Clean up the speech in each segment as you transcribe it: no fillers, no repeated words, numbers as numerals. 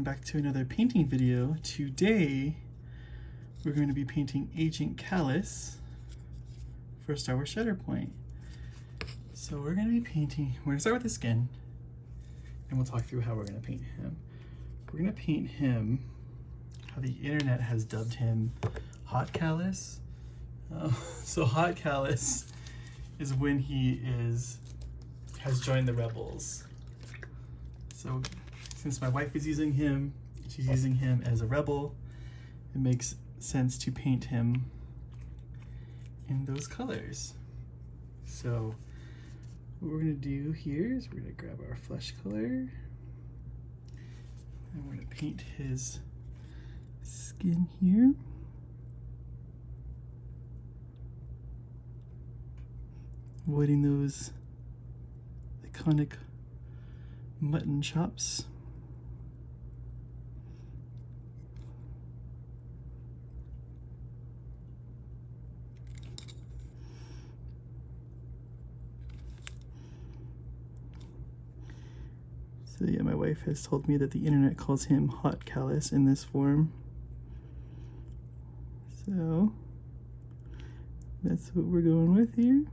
back to another painting video. Today we're going to be painting Agent Kallus for Star Wars Shatterpoint. So we're going to start with the skin, and we'll talk through how we're going to paint him. We're going to paint him how the internet has dubbed him, Hot Kallus. So Hot Kallus is when he has joined the rebels. So since my wife is using him, she's using him as a rebel, it makes sense to paint him in those colors. So what we're gonna do here is we're gonna grab our flesh color and we're gonna paint his skin here. Avoiding those iconic mutton chops. So yeah, my wife has told me that the internet calls him Hot Kallus in this form. So that's what we're going with here.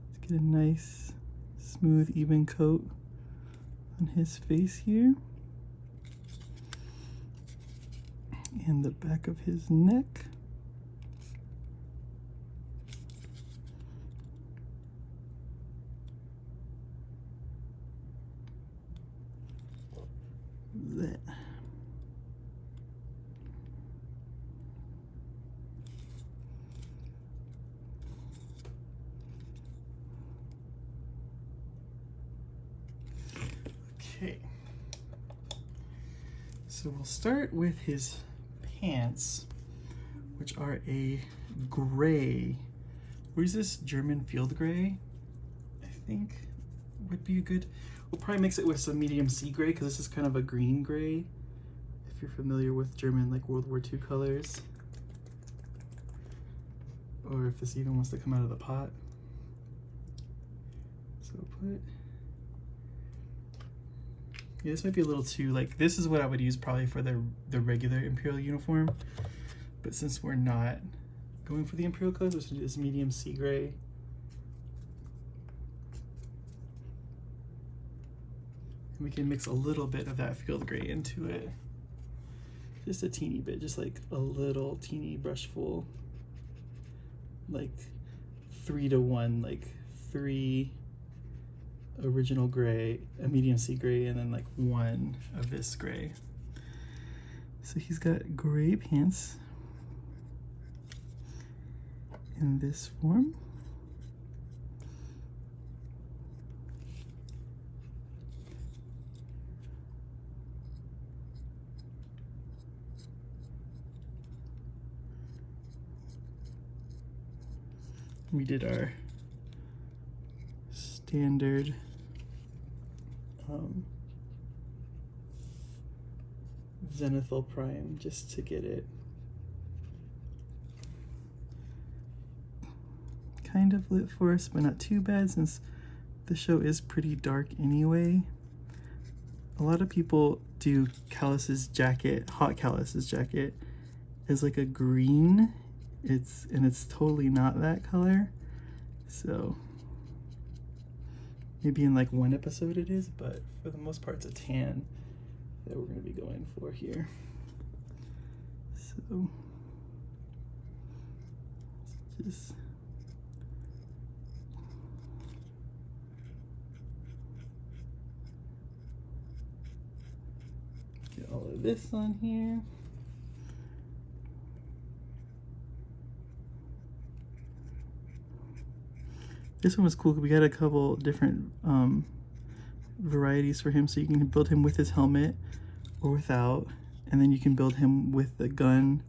Let's get a nice, smooth, even coat on his face here. And the back of his neck. That. Okay, so we'll start with his pants, which are a gray. Where's this German field gray? I think would be a good. We'll probably mix it with some medium sea gray because this is kind of a green gray. If you're familiar with German like World War II colors, or if this even wants to come out of the pot. So we'll put. Yeah, this might be a little too, like, this is what I would use probably for the regular Imperial uniform. But since we're not going for the Imperial colors, we're going to do this medium sea gray. And we can mix a little bit of that field gray into it. Just a teeny bit, just like a little teeny brushful. Like 3 to 1, like 3 original gray, a medium sea gray, and then like 1 of this gray. So he's got gray pants in this form. We did our standard zenithal prime just to get it kind of lit for us, but not too bad since the show is pretty dark anyway. A lot of people do Kallus's jacket, Hot Kallus's jacket, as like a green. It's totally not that color. So maybe in like one episode it is, but for the most part it's a tan that we're going to be going for here. So just get all of this on here. This one was cool because we got a couple different varieties for him, so you can build him with his helmet or without, and then you can build him with the gun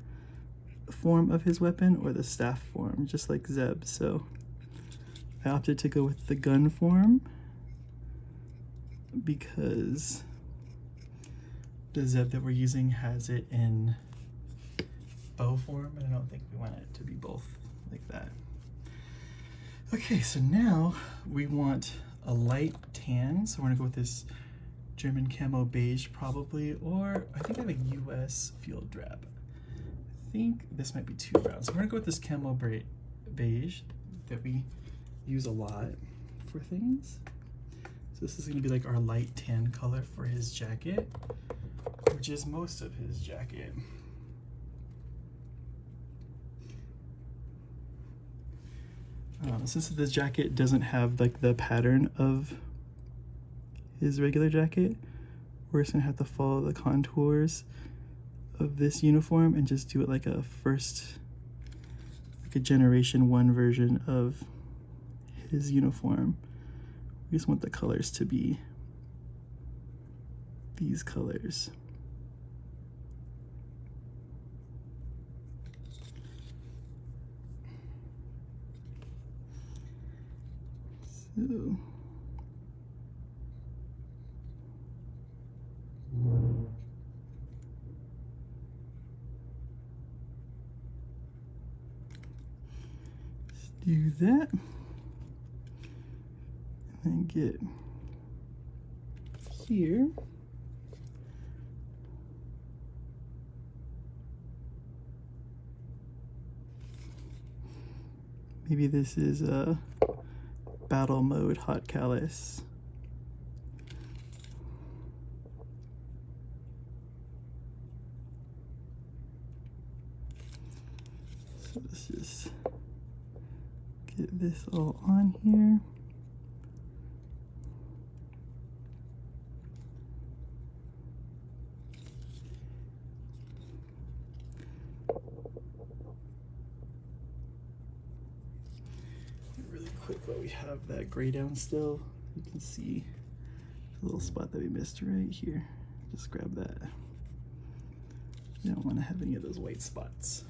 form of his weapon or the staff form, just like Zeb. So I opted to go with the gun form because the Zeb that we're using has it in bow form, and I don't think we want it to be both like that. Okay, so now we want a light tan, so we're gonna go with this German camo beige probably, or I think I have a US field drab. I think this might be too brown. So we're gonna go with this camo beige that we use a lot for things. So this is gonna be like our light tan color for his jacket, which is most of his jacket. Since this jacket doesn't have like the pattern of his regular jacket, we're just gonna have to follow the contours of this uniform and just do it like a generation 1 version of his uniform. We just want the colors to be these colors. So let's do that, and then get here. Maybe this is a battle mode hot Kallus. So let's just get this all on here. Really quick while we have that gray down still, you can see the little spot that we missed right here. Just grab that. You don't want to have any of those white spots.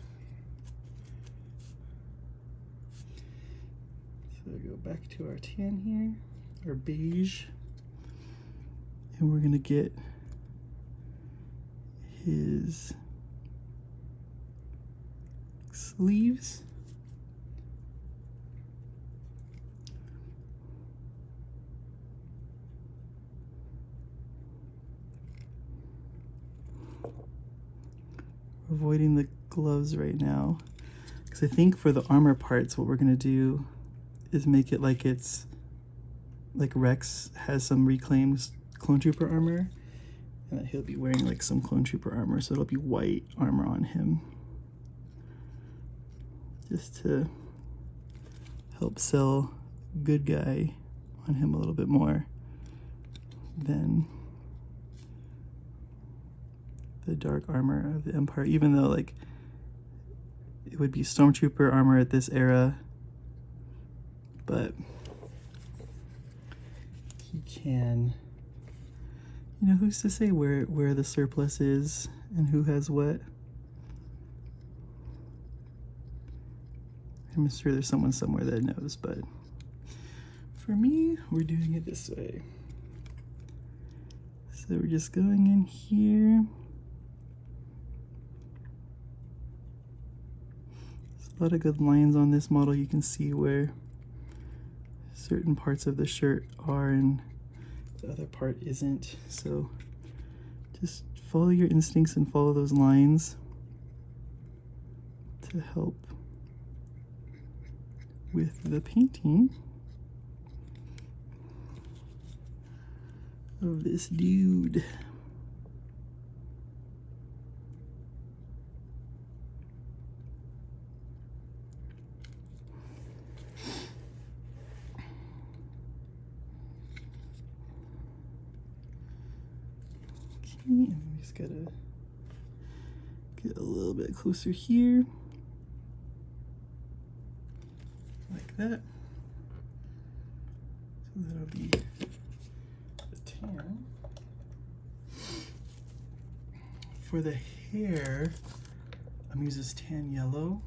So go back to our tan here, our beige, and we're gonna get his sleeves. We're avoiding the gloves right now, because I think for the armor parts, what we're gonna do is make it like it's like Rex has some reclaimed clone trooper armor, and that he'll be wearing like some clone trooper armor, so it'll be white armor on him, just to help sell good guy on him a little bit more than the dark armor of the Empire, even though like it would be stormtrooper armor at this era, but he can, you know, who's to say where the surplus is and who has what? I'm sure there's someone somewhere that knows, but for me, we're doing it this way. So we're just going in here. There's a lot of good lines on this model. You can see where certain parts of the shirt are and the other part isn't. So just follow your instincts and follow those lines to help with the painting of this dude. Okay, and we just gotta get a little bit closer here. Like that. So that'll be the tan. For the hair, I'm using this tan yellow.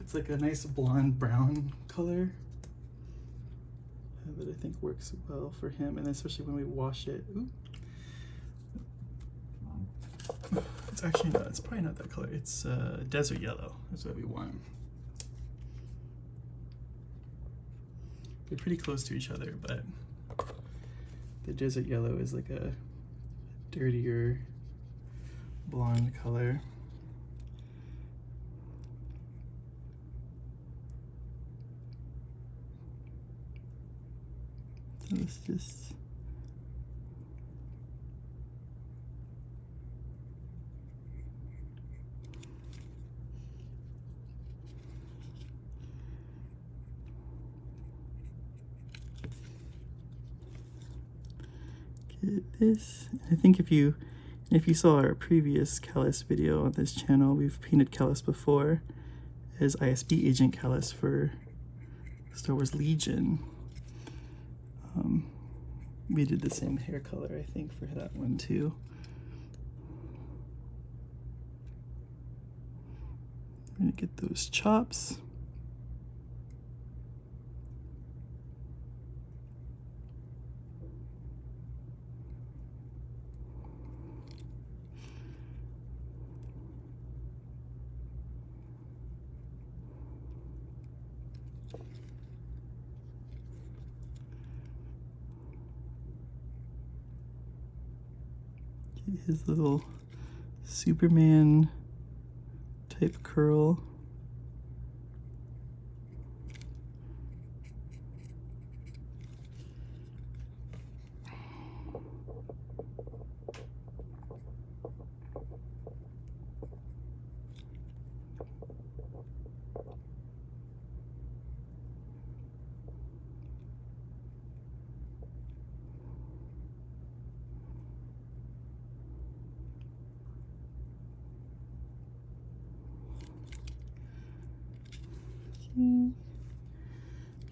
It's like a nice blonde brown color that I think works well for him, and especially when we wash it. Ooh. It's actually not, it's probably not that color. It's desert yellow. That's what we want. They're pretty close to each other, but The desert yellow is like a dirtier blonde color. So let's just get this. I think if you saw our previous Kallus video on this channel, we've painted Kallus before as ISB Agent Kallus for Star Wars Legion. We did the same hair color, I think, for that one too. We're gonna get those chops. His little Superman type curl.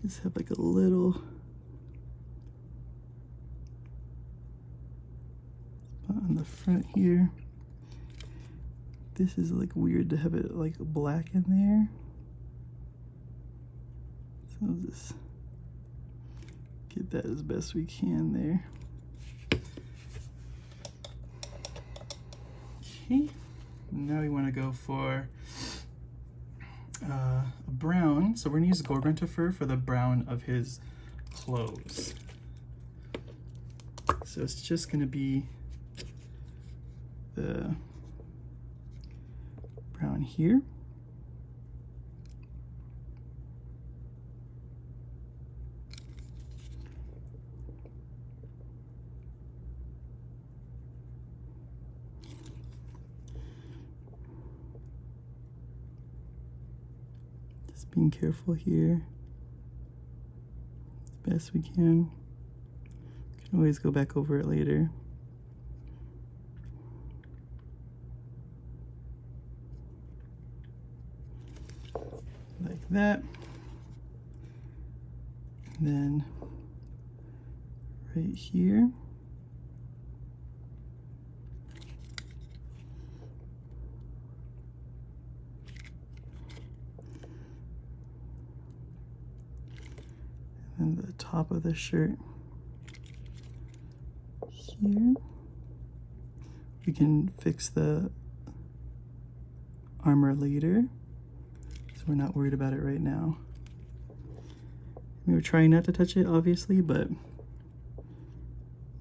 Just have like a little spot on the front here. This is like weird to have it like black in there. So I'll just get that as best we can there. Okay, now we want to go for a brown, so we're gonna use Gorgonta fur for the brown of his clothes. So it's just gonna be the brown here. Being careful here as best we can. Can always go back over it later. Like that. And then right here. And the top of the shirt here. We can fix the armor later, so we're not worried about it right now. We were trying not to touch it, obviously, but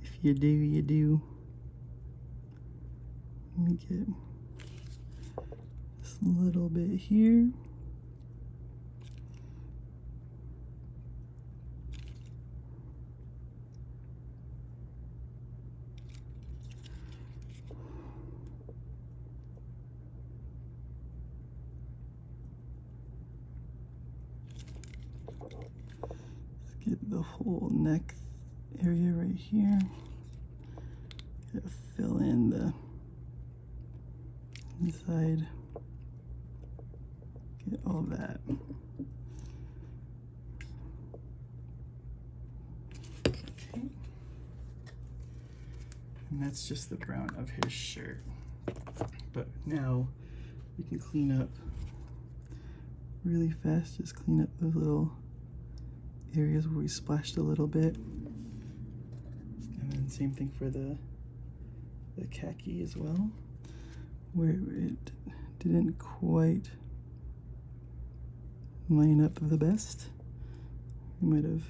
if you do, you do. Let me get this little bit here. Get the whole neck area right here. Gotta fill in the inside. Get all that. Okay. And that's just the brown of his shirt. But now we can clean up really fast. Just clean up those little areas where we splashed a little bit, and then same thing for the khaki as well, where it didn't quite line up the best. We might have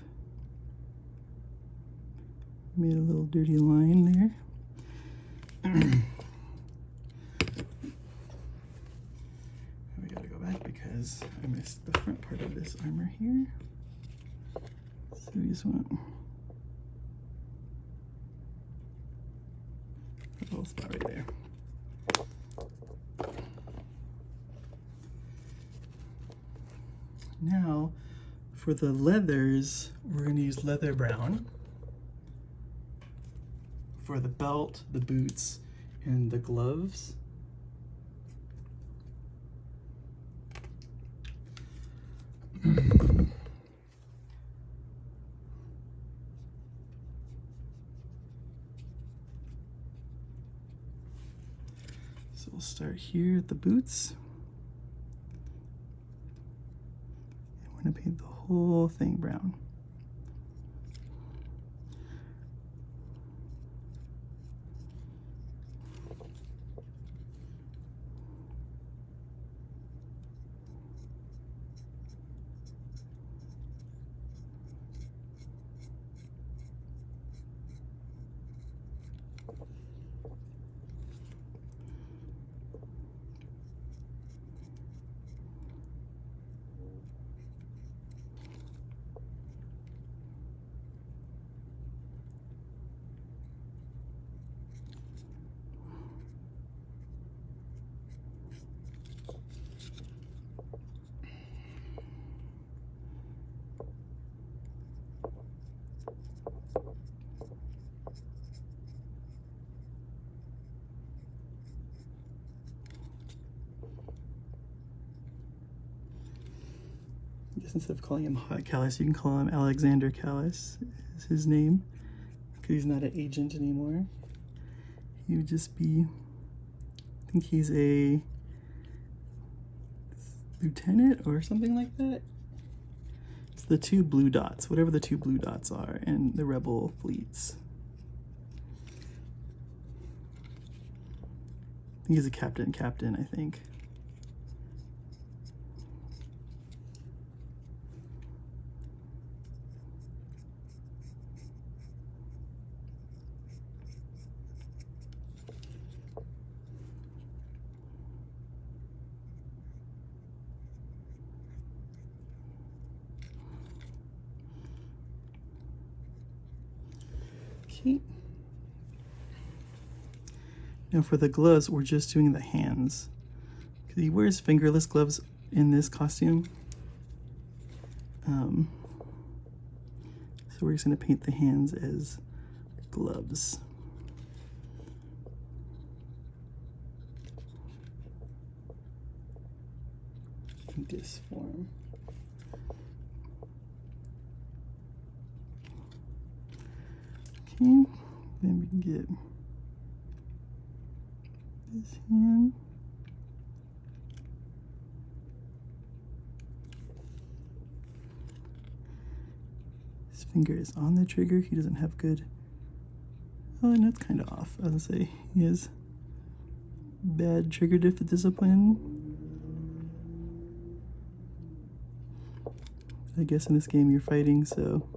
Made a little dirty line there. We gotta go back because I missed the front part of this armor here. So we just want a little spot right there. Now, for the leathers, we're going to use leather brown for the belt, the boots, and the gloves. So we'll start here at the boots. I'm going to paint the whole thing brown. I guess instead of calling him Hot Kallus, you can call him Alexander Kallus, is his name, because he's not an agent anymore. He would just be, I think he's a lieutenant or something like that. It's the two blue dots, whatever the two blue dots are in the rebel fleets. I think he's a captain, I think. Okay. Now for the gloves, we're just doing the hands. Because he wears fingerless gloves in this costume. So we're just going to paint the hands as gloves. In this form. Okay, then we can get this hand. His finger is on the trigger. He doesn't have good. Oh, and that's kind of off. I was gonna say he has bad trigger discipline. I guess in this game you're fighting, so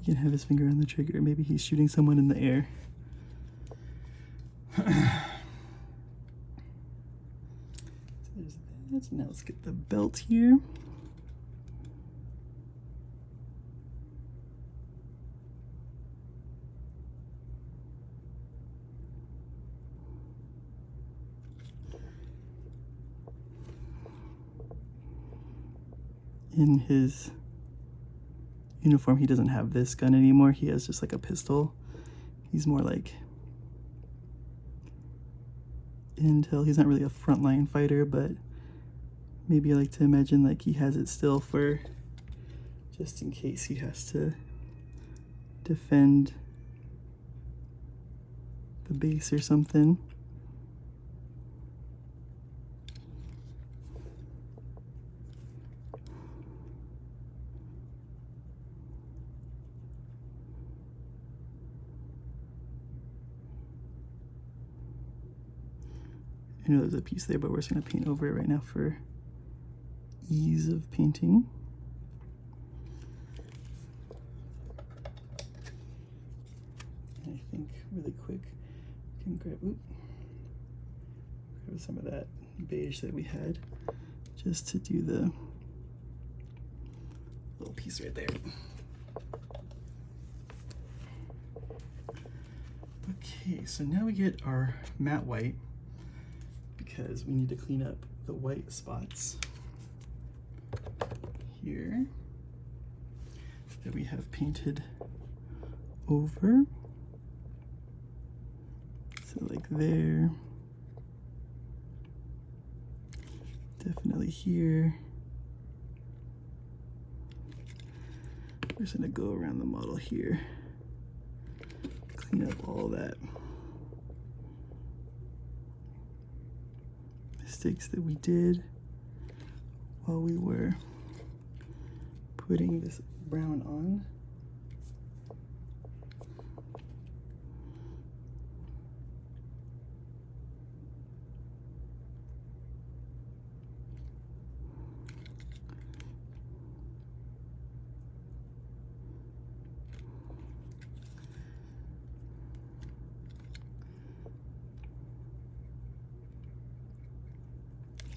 you can have his finger on the trigger. Maybe he's shooting someone in the air. So there's that. Now let's get the belt here. In his uniform, he doesn't have this gun anymore. He has just like a pistol. He's more like intel. He's not really a frontline fighter, but maybe I like to imagine like he has it still for just in case he has to defend the base or something. I know there's a piece there, but we're just going to paint over it right now for ease of painting. think really quick we can grab some of that beige that we had just to do the little piece right there. Okay, so now we get our matte white because we need to clean up the white spots here that we have painted over. So like there, definitely here. We're just gonna go around the model here, clean up all that mistakes that we did while we were putting this brown on.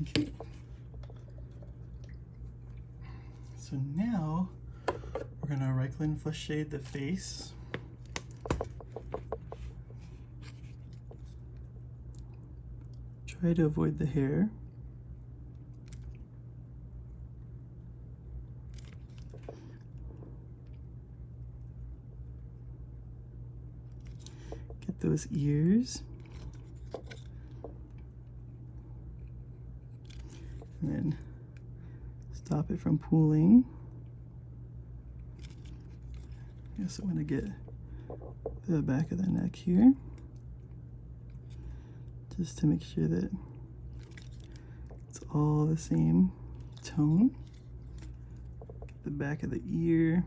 Okay. So now we're gonna Reichland flush shade the face. Try to avoid the hair. Get those ears. And then stop it from pooling. I guess I want to get the back of the neck here, just to make sure that it's all the same tone. Get the back of the ear.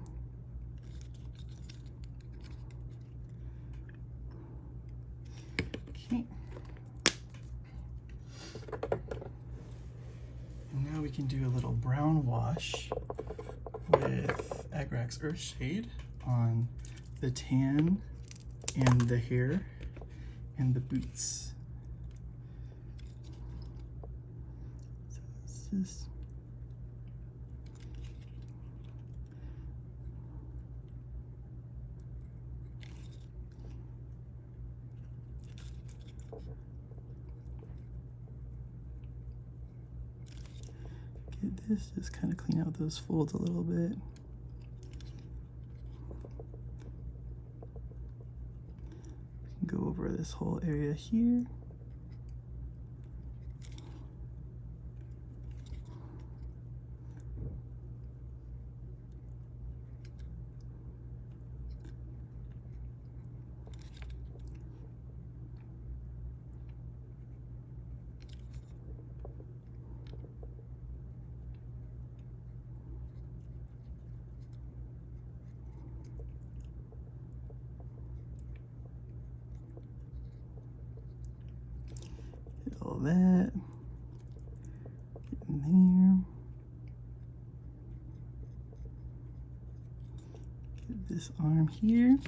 Okay. And now we can do a little brown wash with Agrax Earthshade on the tan and the hair and the boots. So it's just get this, just kind of clean out those folds a little bit. Go over this whole area here. All that, get in there, get this arm here,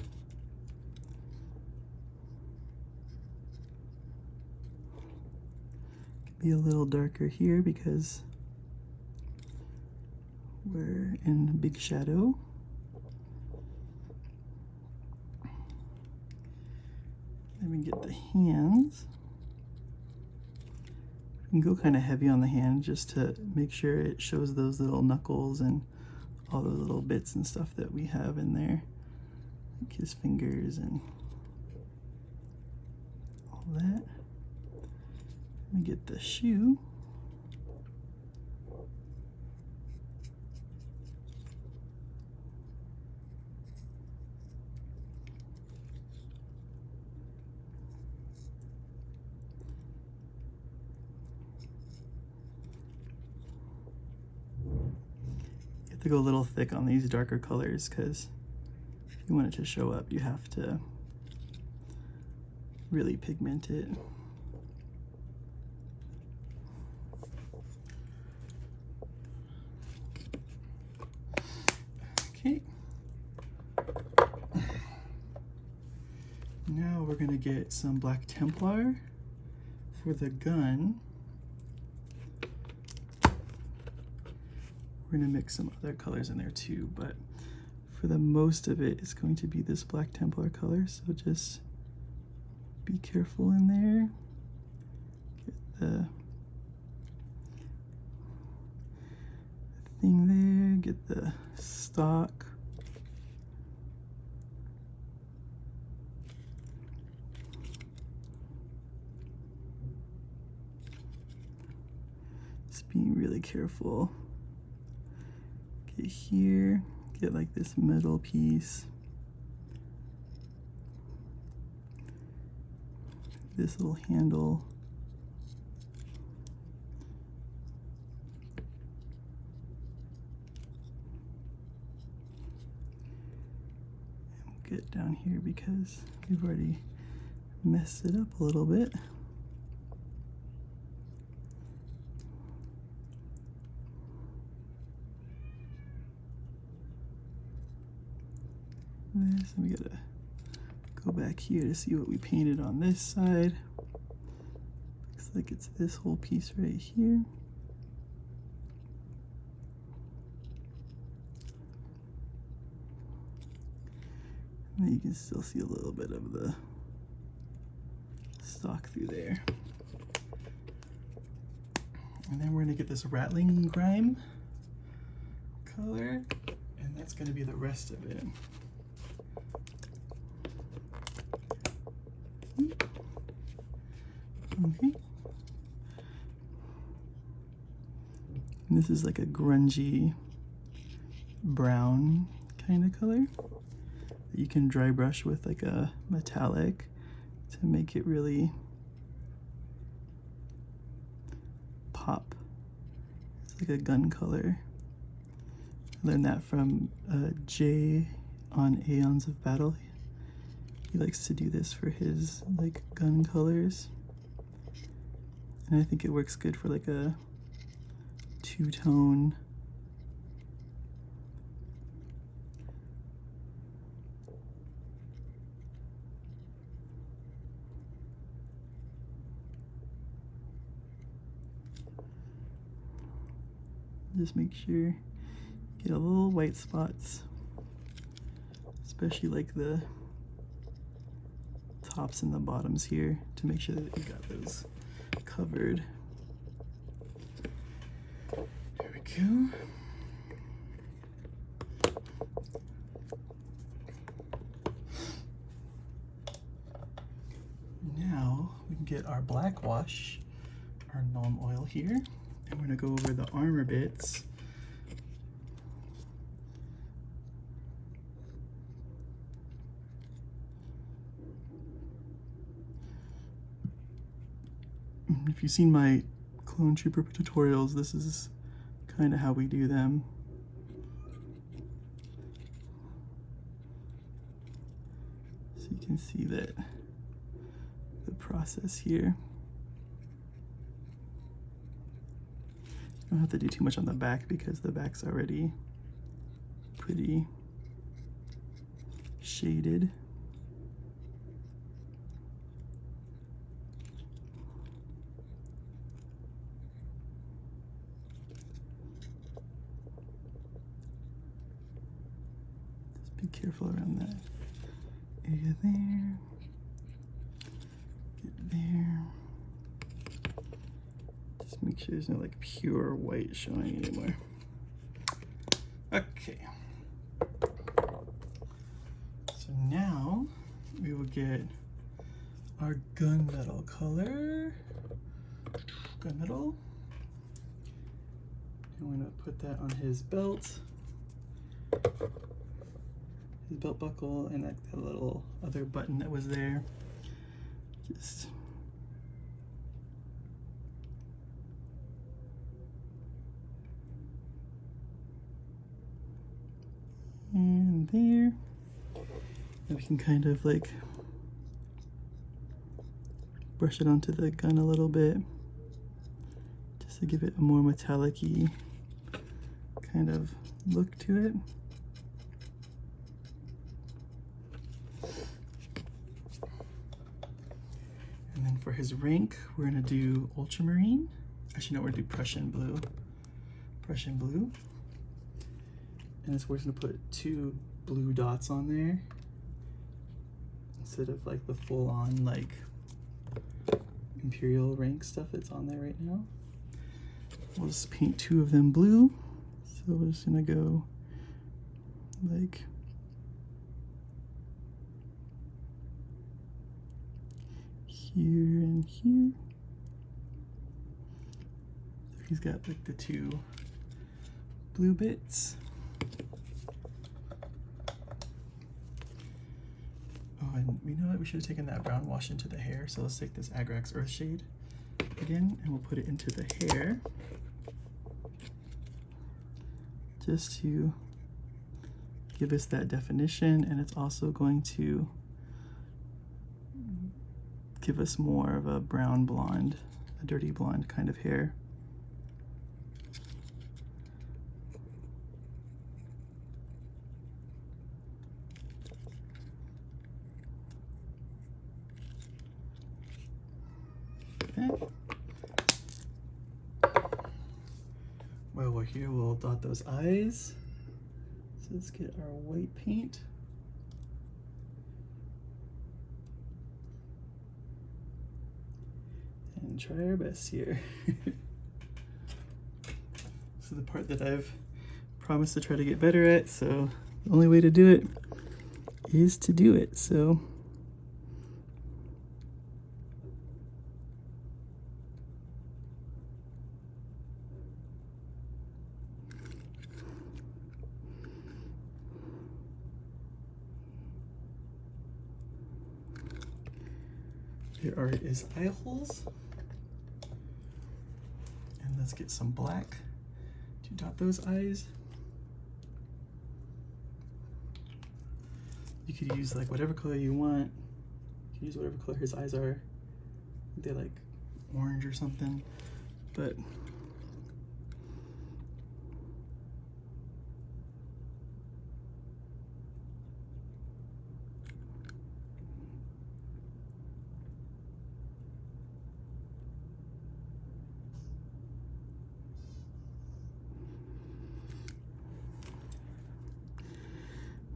could be a little darker here because we're in big shadow. Then we get the hands. You can go kind of heavy on the hand just to make sure it shows those little knuckles and all those little bits and stuff that we have in there, like his fingers and all that. Let me get the shoe. To go a little thick on these darker colors because if you want it to show up, you have to really pigment it. Okay. Now we're gonna get some Black Templar for the gun. We're gonna mix some other colors in there too, but for the most of it, it's going to be this Black Templar color, so just be careful in there. Get the thing there, get the stock. Just being really careful. Get here, get like this middle piece. This little handle. And we'll get down here because we've already messed it up a little bit. This, and we gotta go back here to see what we painted on this side. Looks like it's this whole piece right here. And then you can still see a little bit of the stock through there. And then we're gonna get this Rattling Grime color, and that's gonna be the rest of it. Okay. And this is like a grungy brown kind of color that you can dry brush with like a metallic to make it really pop. It's like a gun color. I learned that from Jay on Aeons of Battle. He likes to do this for his like gun colors. And I think it works good for like a two-tone. Just make sure you get a little white spots, especially like the tops and the bottoms here, to make sure that you got those covered. There we go. Now we can get our black wash, our gnome oil here, and we're gonna go over the armor bits. If you've seen my Clone Trooper tutorials, this is kind of how we do them. So you can see that the process here. You don't have to do too much on the back because the back's already pretty shaded. Be careful around that area there. Get there. Just make sure there's no like pure white showing anymore. Okay. So now we will get our gunmetal color. Gunmetal. And we're gonna put that on his belt. His belt buckle and that little other button that was there. Just and there. And we can kind of like brush it onto the gun a little bit just to give it a more metallic-y kind of look to it. for his rank, we're gonna do ultramarine. Actually, no, we're gonna do Prussian blue. Prussian blue. And we're just gonna put 2 blue dots on there instead of like the full-on like Imperial rank stuff that's on there right now. We'll just paint 2 of them blue. So we're just gonna go like here and here. So he's got like the 2 blue bits. Oh, and we know that we should have taken that brown wash into the hair, so let's take this Agrax Earthshade again and we'll put it into the hair just to give us that definition, and it's also going to give us more of a brown blonde, a dirty blonde kind of hair. Okay. While we're here, we'll dot those eyes. So let's get our white paint. And try our best here. This is the part that I've promised to try to get better at, so the only way to do it is to do it. So here are his eye holes. And let's get some black to dot those eyes. You could use like whatever color you want. You can use whatever color his eyes are. They're like orange or something, but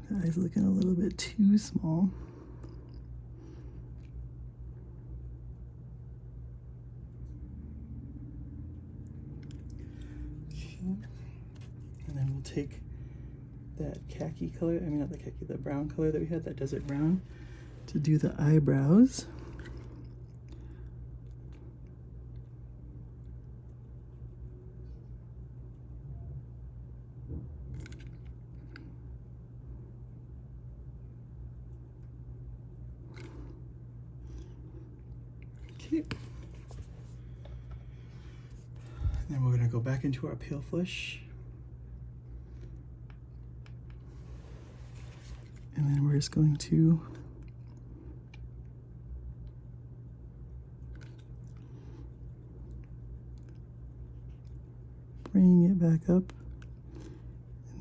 the eyes looking a little bit too small. Okay. And then we'll take that khaki color, I mean not the khaki, the brown color that we had, that desert brown, to do the eyebrows. Okay. And then we're going to go back into our pale flesh. And then we're just going to bring it back up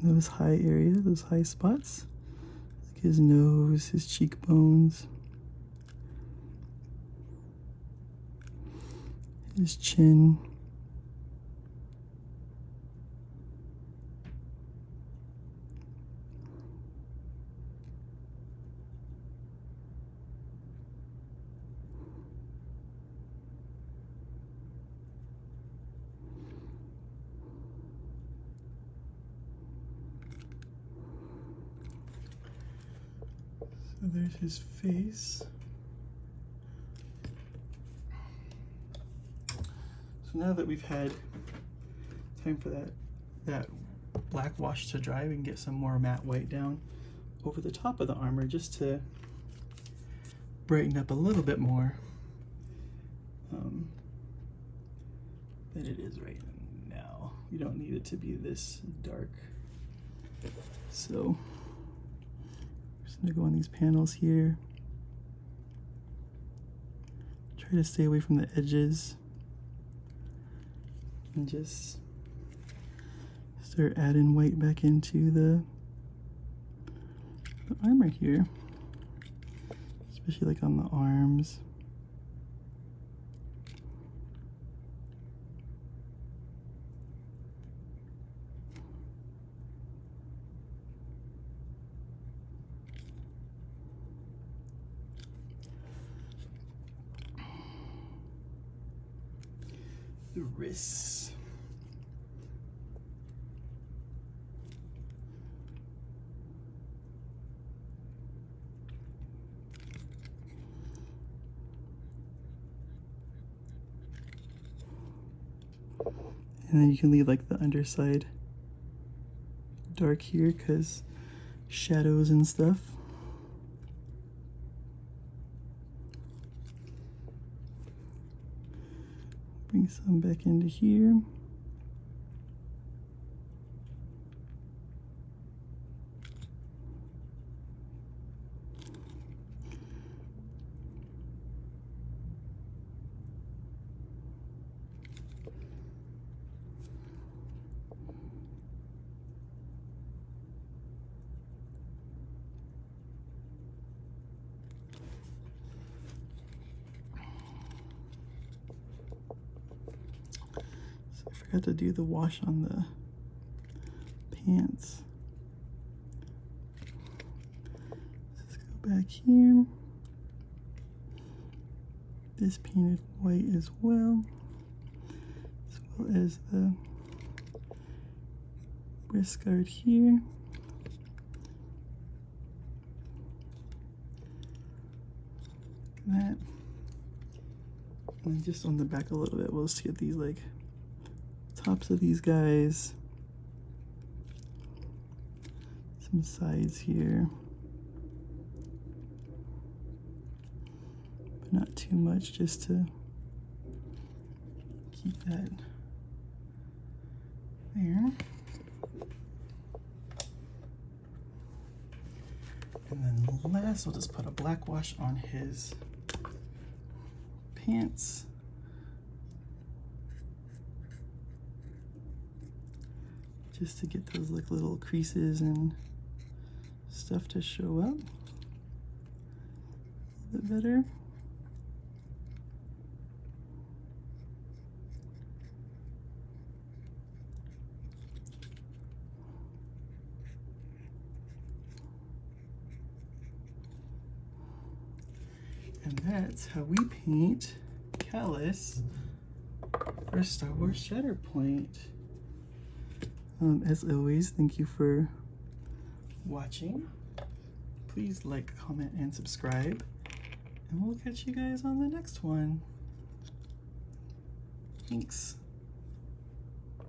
in those high areas, those high spots, like his nose, his cheekbones, his chin. So there's his face. So now that we've had time for that black wash to dry, we can get some more matte white down over the top of the armor just to brighten up a little bit more than it is right now. We don't need it to be this dark. So I'm just gonna go on these panels here. Try to stay away from the edges and just start adding white back into the armor here, especially like on the arms. the wrists. And then you can leave like the underside dark here because shadows and stuff. Bring some back into here. I forgot to do the wash on the pants. Let's go back here. This painted white as well as the wrist guard here. Look at that. And then just on the back a little bit, we'll just get these like tops of these guys, some sides here, but not too much, just to keep that there. And then last, we'll just put a black wash on his pants. Just to get those like little creases and stuff to show up a bit better. And that's how we paint Kallus for Star Wars Shatterpoint. As always, thank you for watching. Please like, comment, and subscribe. And we'll catch you guys on the next one. Thanks.